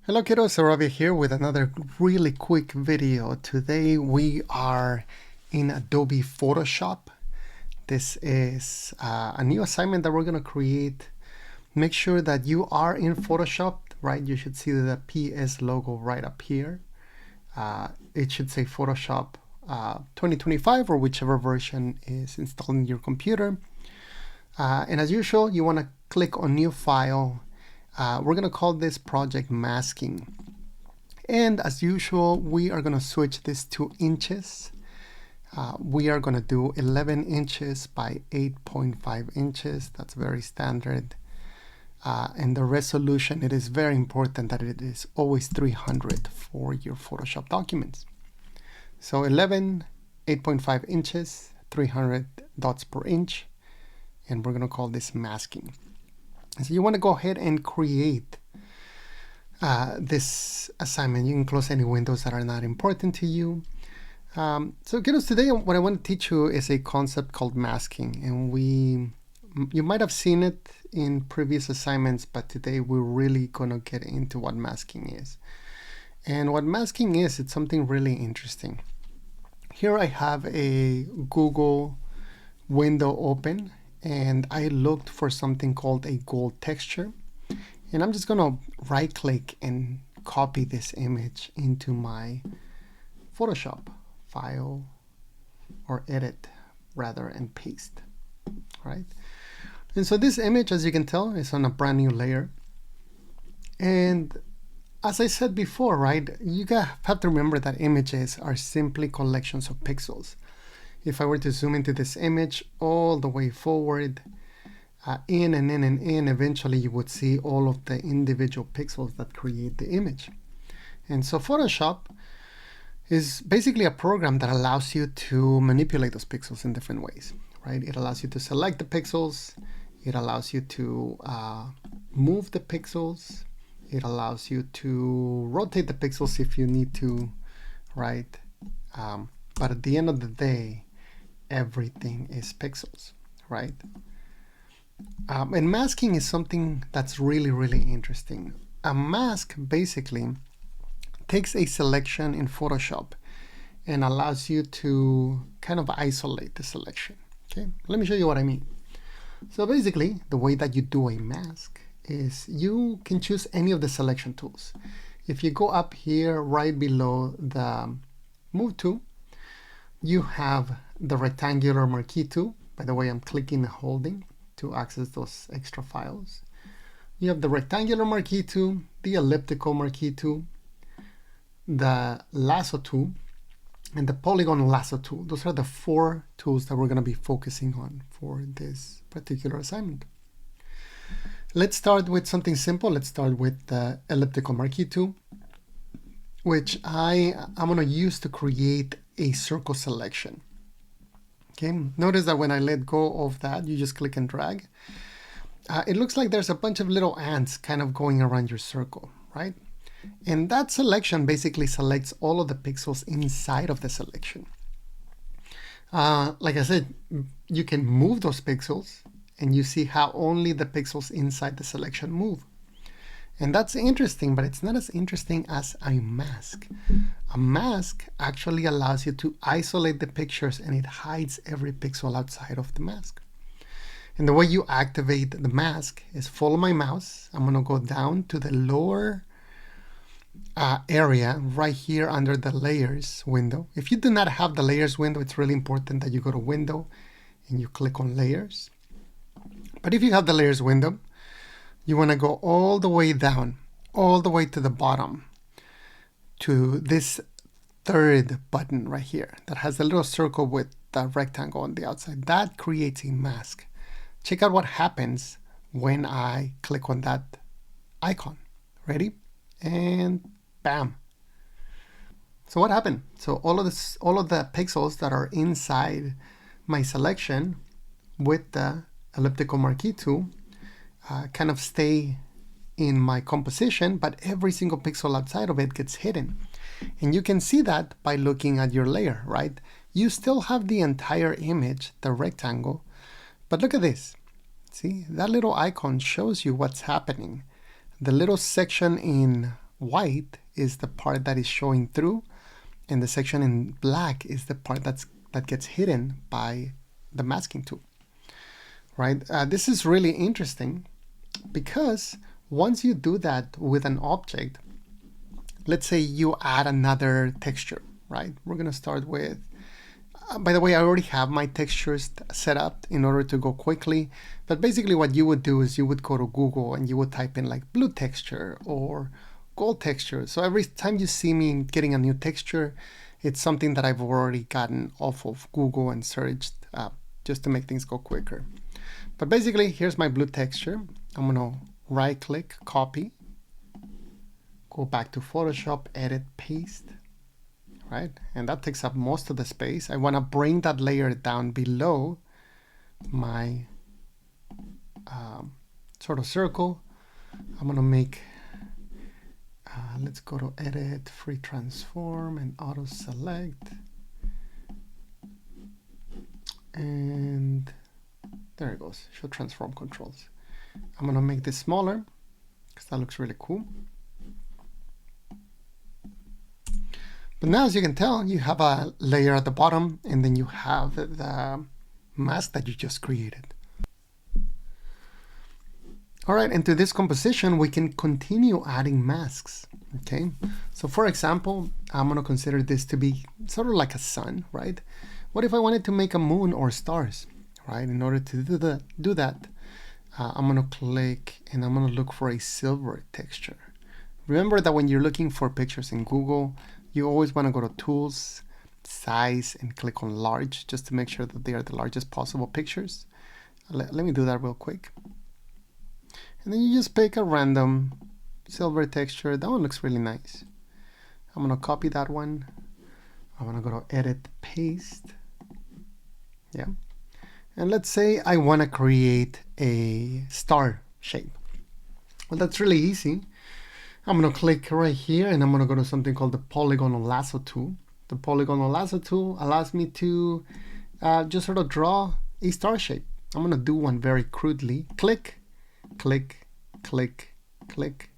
Hello kiddos, Saravia here with another really quick video. Today we are in Adobe Photoshop. This is a new assignment that we're going to create. Make sure that you are in Photoshop, right? You should see the PS logo right up here. It should say Photoshop 2025 or whichever version is installed in your computer. And as usual, you want to click on New File. We're going to call this project Masking. And as usual, we are going to switch this to inches. We are going to do 11 inches by 8.5 inches. That's very standard. And the resolution, it is very important that it is always 300 for your Photoshop documents. So 11, 8.5 inches, 300 dots per inch. And we're going to call this masking. So you want to go ahead and create this assignment. You can close any windows that are not important to you. So kiddos, today what I want to teach you is a concept called masking. And you might have seen it in previous assignments, but today we're really going to get into what masking is. And what masking is, it's something really interesting. Here I have a Google window open. And I looked for something called a gold texture. And I'm just going to right click and copy this image into my Photoshop file, or edit rather, and paste. All right. And so this image, as you can tell, is on a brand new layer. And as I said before, right, you have to remember that images are simply collections of pixels. If I were to zoom into this image all the way forward, in and in and in, eventually you would see all of the individual pixels that create the image. And so Photoshop is basically a program that allows you to manipulate those pixels in different ways, right? It allows you to select the pixels. It allows you to move the pixels. It allows you to rotate the pixels if you need to, right? But at the end of the day, everything is pixels, right? And masking is something that's really, really interesting. A mask basically takes a selection in Photoshop and allows you to kind of isolate the selection. Okay, let me show you what I mean. So basically, the way that you do a mask is you can choose any of the selection tools. If you go up here right below the Move tool, you have the rectangular marquee tool. By the way, I'm clicking and holding to access those extra files. You have the rectangular marquee tool, the elliptical marquee tool, the lasso tool, and the polygon lasso tool. Those are the 4 tools that we're going to be focusing on for this particular assignment. Let's start with something simple. Let's start with the elliptical marquee tool, which I'm going to use to create a circle selection. Okay, notice that when I let go of that, you just click and drag. It looks like there's a bunch of little ants kind of going around your circle, right? And that selection basically selects all of the pixels inside of the selection. Like I said, you can move those pixels, and you see how only the pixels inside the selection move. And that's interesting, but it's not as interesting as a mask. A mask actually allows you to isolate the pictures, and it hides every pixel outside of the mask. And the way you activate the mask is follow my mouse. I'm going to go down to the lower area right here under the layers window. If you do not have the layers window, it's really important that you go to window and you click on layers. But if you have the layers window, you want to go all the way down, all the way to the bottom, to this 3rd button right here that has a little circle with the rectangle on the outside. That creates a mask. Check out what happens when I click on that icon. Ready? And bam. So what happened? So all of the pixels that are inside my selection with the elliptical marquee tool kind of stay in my composition, but every single pixel outside of it gets hidden. And you can see that by looking at your layer, right? You still have the entire image, the rectangle, but look at this. See, that little icon shows you what's happening. The little section in white is the part that is showing through, and the section in black is the part that gets hidden by the masking tool, right? This is really interesting because once you do that with an object, let's say you add another texture, right? We're gonna start with, by the way, I already have my textures set up in order to go quickly, but basically what you would do is you would go to Google and you would type in like blue texture or gold texture. So every time you see me getting a new texture, it's something that I've already gotten off of Google and searched just to make things go quicker. But basically, here's my blue texture. I'm gonna right click, copy, go back to Photoshop, edit, paste, right? And that takes up most of the space. I wanna bring that layer down below my sort of circle. I'm gonna make, let's go to edit, free transform, and auto select. And there it goes, show transform controls. I'm gonna make this smaller because that looks really cool. But now, as you can tell, you have a layer at the bottom, and then you have the mask that you just created. All right, and to this composition, we can continue adding masks, okay? So for example, I'm gonna consider this to be sort of like a sun, right? What if I wanted to make a moon or stars, right? In order to do that, I'm gonna click and I'm gonna look for a silver texture. Remember that when you're looking for pictures in Google, you always wanna go to Tools, Size, and click on Large, just to make sure that they are the largest possible pictures. Let me do that real quick. And then you just pick a random silver texture. That one looks really nice. I'm gonna copy that one. I'm gonna go to Edit, Paste. Yeah. And let's say I wanna create a star shape. Well, that's really easy. I'm gonna click right here and I'm gonna go to something called the Polygonal Lasso tool. The Polygonal Lasso tool allows me to just sort of draw a star shape. I'm gonna do one very crudely. Click, click, click, click,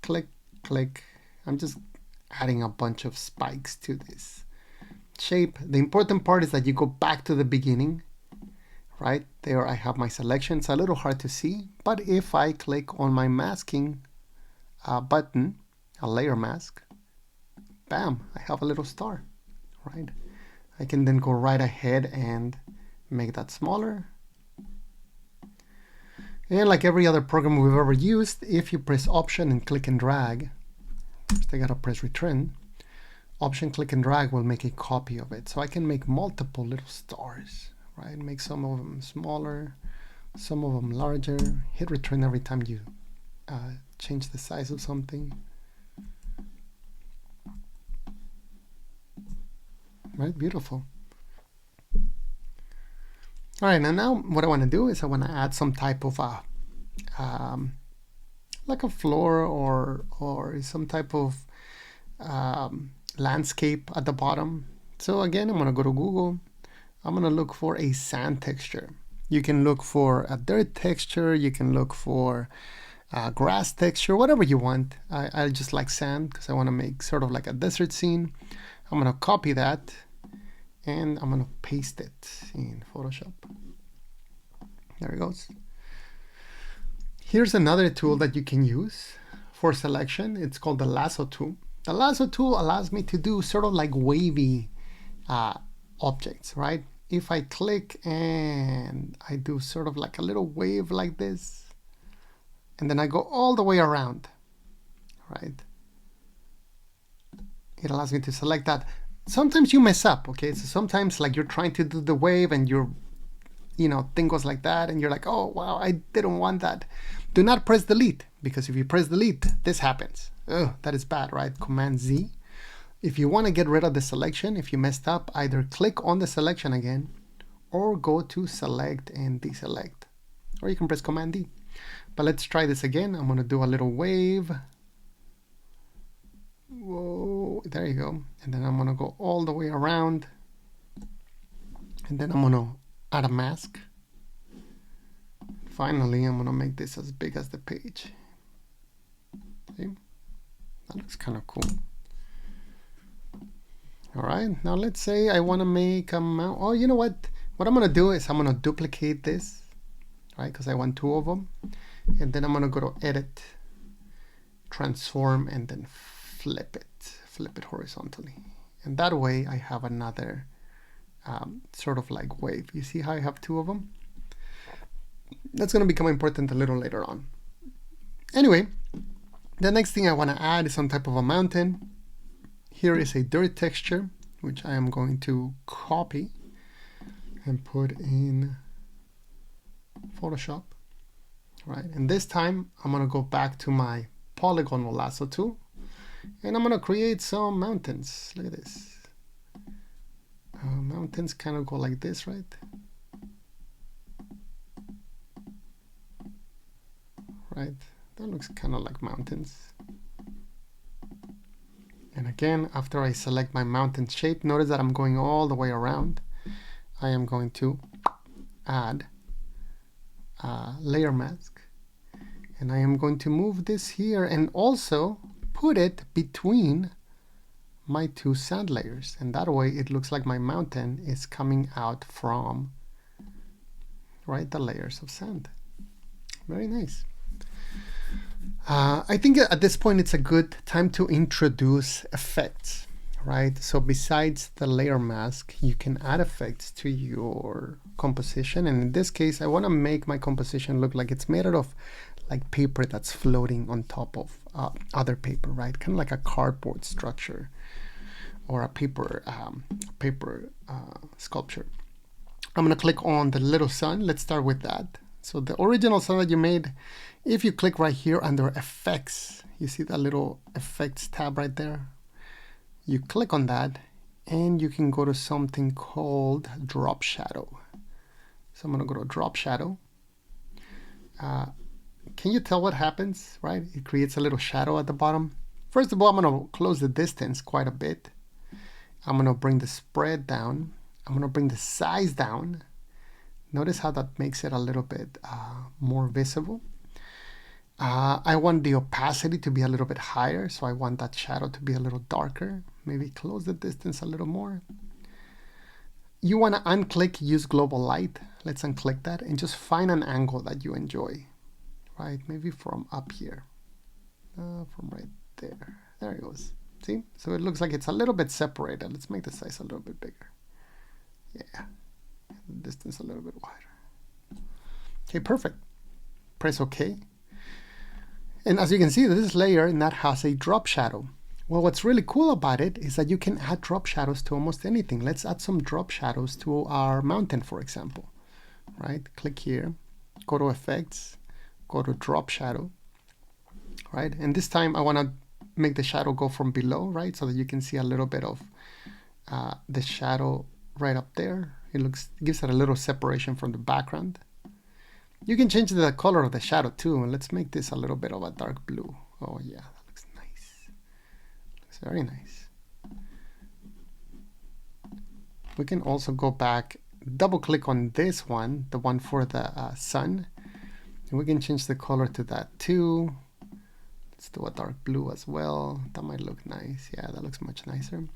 click, click. I'm just adding a bunch of spikes to this shape. The important part is that you go back to the beginning. Right there I have my selection. It's a little hard to see, but if I click on my masking button, a layer mask, bam, I have a little star, right? I can then go right ahead and make that smaller. And like every other program we've ever used, if you press Option and click and drag, first I gotta press Return, Option, click and drag will make a copy of it. So I can make multiple little stars, right? Make some of them smaller, some of them larger. Hit Return every time you change the size of something. Right, beautiful. All right, and now what I want to do is I want to add some type of like a floor or some type of landscape at the bottom. So again, I'm going to go to Google. I'm going to look for a sand texture. You can look for a dirt texture. You can look for grass texture, whatever you want. I just like sand because I want to make sort of like a desert scene. I'm going to copy that and I'm going to paste it in Photoshop. There it goes. Here's another tool that you can use for selection. It's called the lasso tool. The lasso tool allows me to do sort of like wavy objects, right? If I click and I do sort of like a little wave like this, and then I go all the way around, right? It allows me to select that. Sometimes you mess up, okay? So sometimes like you're trying to do the wave and your thing goes like that and you're like, oh, wow, I didn't want that. Do not press delete, because if you press delete, this happens. Ugh, that is bad, right? Command Z. If you want to get rid of the selection, if you messed up, either click on the selection again or go to select and deselect, or you can press Command D. But let's try this again. I'm going to do a little wave. Whoa, there you go. And then I'm going to go all the way around. And then I'm going to add a mask. Finally, I'm going to make this as big as the page. See? That looks kind of cool. All right, now let's say I want to make a mount. Oh, you know what? What I'm going to do is I'm going to duplicate this, right? Because I want 2 of them. And then I'm going to go to Edit, Transform, and then flip it horizontally. And that way I have another sort of like wave. You see how I have 2 of them? That's going to become important a little later on. Anyway, the next thing I want to add is some type of a mountain. Here is a dirt texture, which I am going to copy and put in Photoshop. Right, and this time I'm going to go back to my polygonal lasso tool, and I'm going to create some mountains. Look at this. Mountains kind of go like this, right? Right, that looks kind of like mountains. And again, after I select my mountain shape, notice that I'm going all the way around. I am going to add a layer mask, and I am going to move this here and also put it between my 2 sand layers, and that way it looks like my mountain is coming out from, right, the layers of sand. Very nice. I think at this point it's a good time to introduce effects, right? So besides the layer mask, you can add effects to your composition, and in this case I want to make my composition look like it's made out of like paper that's floating on top of other paper, right? Kind of like a cardboard structure or a paper sculpture. I'm going to click on the little sun. Let's start with that. So the original sun that you made, if you click right here under effects, you see that little effects tab right there. You click on that and you can go to something called drop shadow. So I'm going to go to drop shadow. Can you tell what happens, right? It creates a little shadow at the bottom. First of all, I'm going to close the distance quite a bit. I'm going to bring the spread down. I'm going to bring the size down. Notice how that makes it a little bit more visible. I want the opacity to be a little bit higher, so I want that shadow to be a little darker. Maybe close the distance a little more. You want to unclick Use Global Light. Let's unclick that and just find an angle that you enjoy. Right, maybe from up here. From right there. There it goes. See? So it looks like it's a little bit separated. Let's make the size a little bit bigger. Yeah. The distance a little bit wider. Okay, perfect. Press OK. And as you can see, this layer that has a drop shadow. Well, what's really cool about it is that you can add drop shadows to almost anything. Let's add some drop shadows to our mountain, for example. Right? Click here, go to Effects, go to Drop Shadow. Right? And this time I want to make the shadow go from below, right? So that you can see a little bit of the shadow right up there. It gives it a little separation from the background. You can change the color of the shadow too. Let's make this a little bit of a dark blue. Oh yeah, that looks nice. Looks very nice. We can also go back, double click on this one, the one for the sun. And we can change the color to that too. Let's do a dark blue as well. That might look nice. Yeah, that looks much nicer.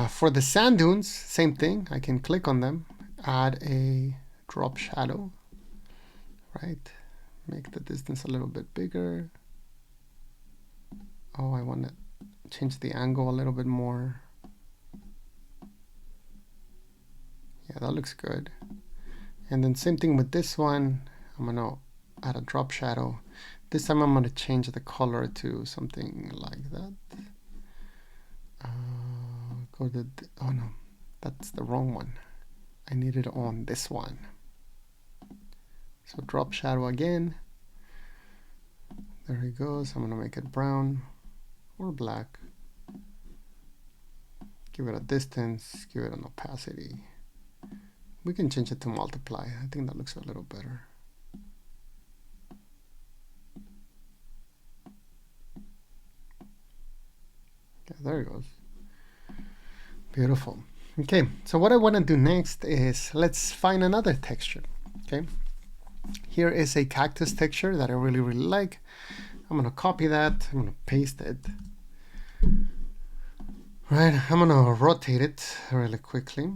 For the sand dunes, same thing. I can click on them, add a drop shadow, right? Make the distance a little bit bigger. Oh, I want to change the angle a little bit more. Yeah, that looks good. And then same thing with this one. I'm going to add a drop shadow. This time I'm going to change the color to something like that. Oh no, that's the wrong one. I need it on this one. So drop shadow again. There he goes. I'm going to make it brown or black. Give it a distance, give it an opacity. We can change it to multiply. I think that looks a little better. Yeah, there it goes. Beautiful. Okay, so what I want to do next is let's find another texture. Okay, here is a cactus texture that I really like. I'm gonna copy that, I'm gonna paste it. Right, I'm gonna rotate it really quickly.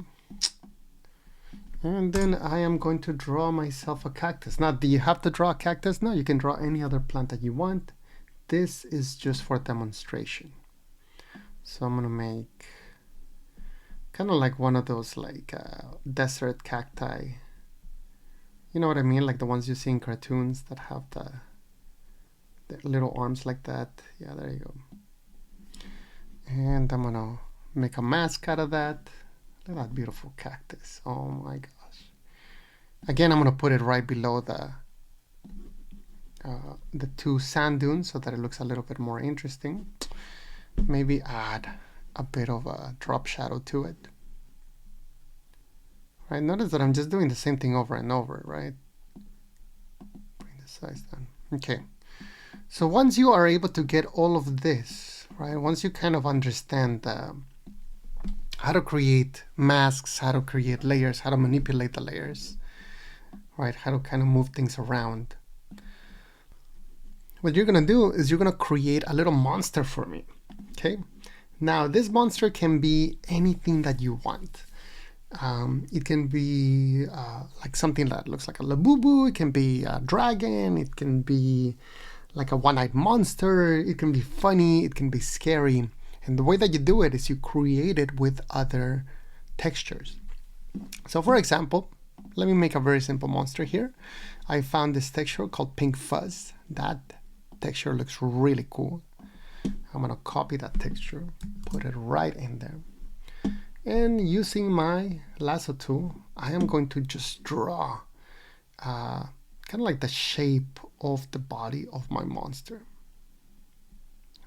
And then I am going to draw myself a cactus. Now, do you have to draw a cactus? No, you can draw any other plant that you want. This is just for demonstration. So I'm gonna make kind of like one of those like desert cacti. You know what I mean? Like the ones you see in cartoons that have the little arms like that. Yeah, there you go. And I'm gonna make a mask out of that. Look at that beautiful cactus. Oh my gosh. Again, I'm gonna put it right below the two sand dunes so that it looks a little bit more interesting. Maybe add a bit of a drop shadow to it. Right, notice that I'm just doing the same thing over and over, right? Bring the size down. Okay. So once you are able to get all of this, right, once you kind of understand how to create masks, how to create layers, how to manipulate the layers, right, how to kind of move things around, what you're gonna do is you're gonna create a little monster for me, okay? Now this monster can be anything that you want. It can be like something that looks like a Labubu, it can be a dragon, it can be like a one-eyed monster, it can be funny, it can be scary. And the way that you do it is you create it with other textures. So for example, let me make a very simple monster here. I found this texture called Pink Fuzz. That texture looks really cool. I'm gonna copy that texture, put it right in there. And using my lasso tool, I am going to just draw kind of like the shape of the body of my monster.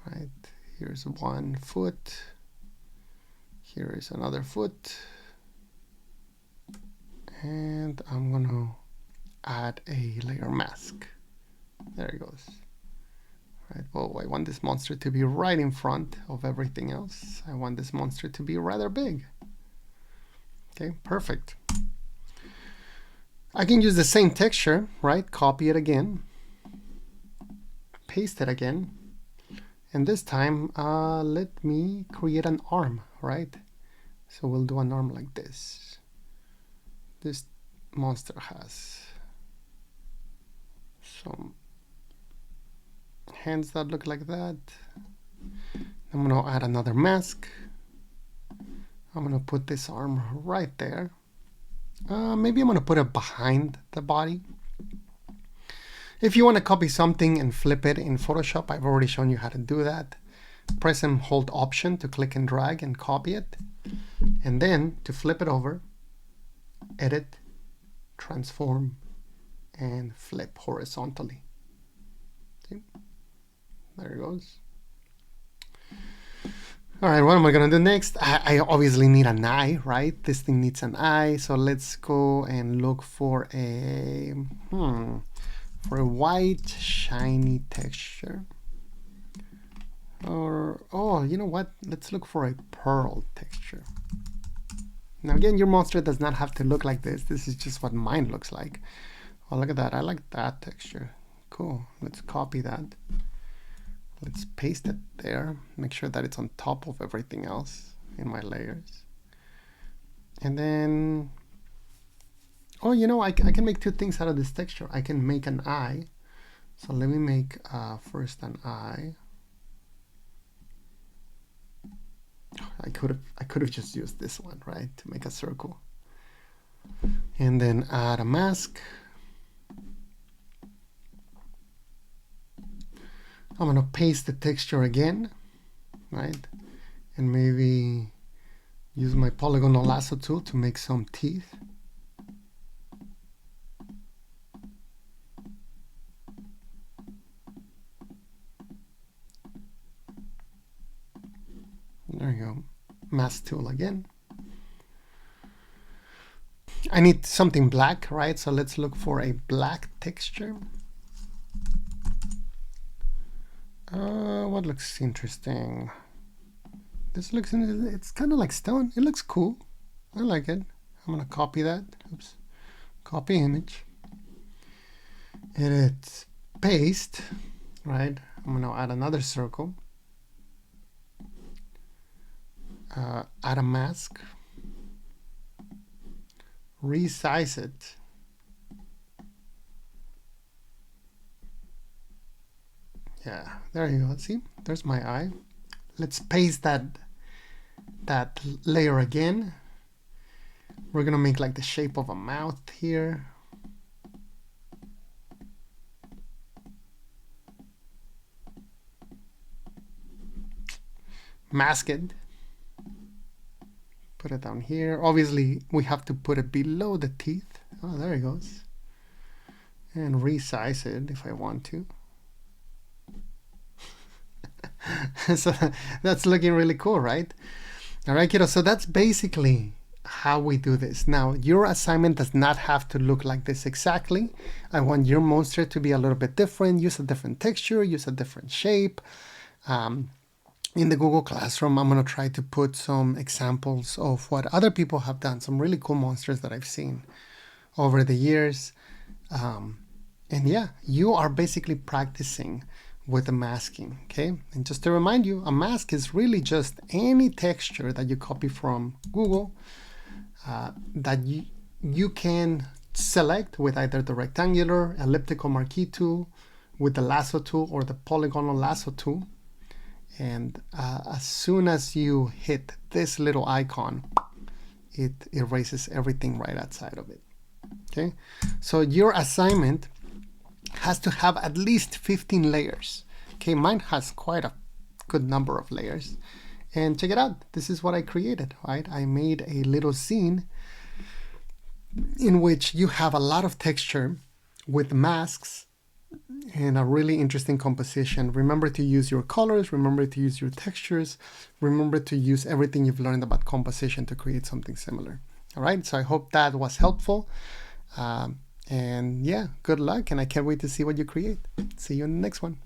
Right, here's one foot, here is another foot, and I'm gonna add a layer mask. There it goes. Right, well, I want this monster to be right in front of everything else. I want this monster to be rather big. Okay, perfect. I can use the same texture, right? Copy it again, paste it again, and this time let me create an arm, right? So we'll do an arm like this. This monster has some hands that look like that. I'm gonna add another mask. I'm gonna put this arm right there. Maybe I'm gonna put it behind the body. If you want to copy something and flip it in Photoshop, I've already shown you how to do that. Press and hold Option to click and drag and copy it. And then to flip it over, edit, transform, and flip horizontally. See? There it goes. All right, what am I gonna do next? I obviously need an eye, right? This thing needs an eye, so let's go and look for a white shiny texture. Or, oh, you know what? Let's look for a pearl texture. Now again, your monster does not have to look like this. This is just what mine looks like. Oh, look at that. I like that texture. Cool. Let's copy that. Let's paste it there. Make sure that it's on top of everything else in my layers. And then, oh, you know, I can make two things out of this texture. I can make an eye. So let me make first an eye. I could have just used this one, right, to make a circle. And then add a mask. I'm gonna paste the texture again, right? And maybe use my polygonal lasso tool to make some teeth. There you go. Mask tool again. I need something black, right? So let's look for a black texture. What looks interesting? This looks, it's kind of like stone. It looks cool. I like it. I'm gonna copy that. Oops. Copy image. Edit, paste, right? I'm going to add another circle. Add a mask. Resize it. Yeah, there you go. See, there's my eye. Let's paste that layer again. We're gonna make like the shape of a mouth here. Mask it. Put it down here. Obviously, we have to put it below the teeth. Oh, there it goes. And resize it if I want to. So that's looking really cool, right? All right, kiddo. So that's basically how we do this. Now, your assignment does not have to look like this exactly. I want your monster to be a little bit different. Use a different texture, use a different shape. In the Google Classroom, I'm going to try to put some examples of what other people have done, some really cool monsters that I've seen over the years. And yeah, you are basically practicing with the masking, okay? And just to remind you, a mask is really just any texture that you copy from Google that you can select with either the rectangular, elliptical marquee tool, with the lasso tool, or the polygonal lasso tool. And as soon as you hit this little icon, it erases everything right outside of it. Okay, so your assignment has to have at least 15 layers. Okay, mine has quite a good number of layers. And check it out. This is what I created, right? I made a little scene in which you have a lot of texture with masks and a really interesting composition. Remember to use your colors, remember to use your textures, remember to use everything you've learned about composition to create something similar. All right, so I hope that was helpful. And yeah, good luck, and I can't wait to see what you create. See you in the next one.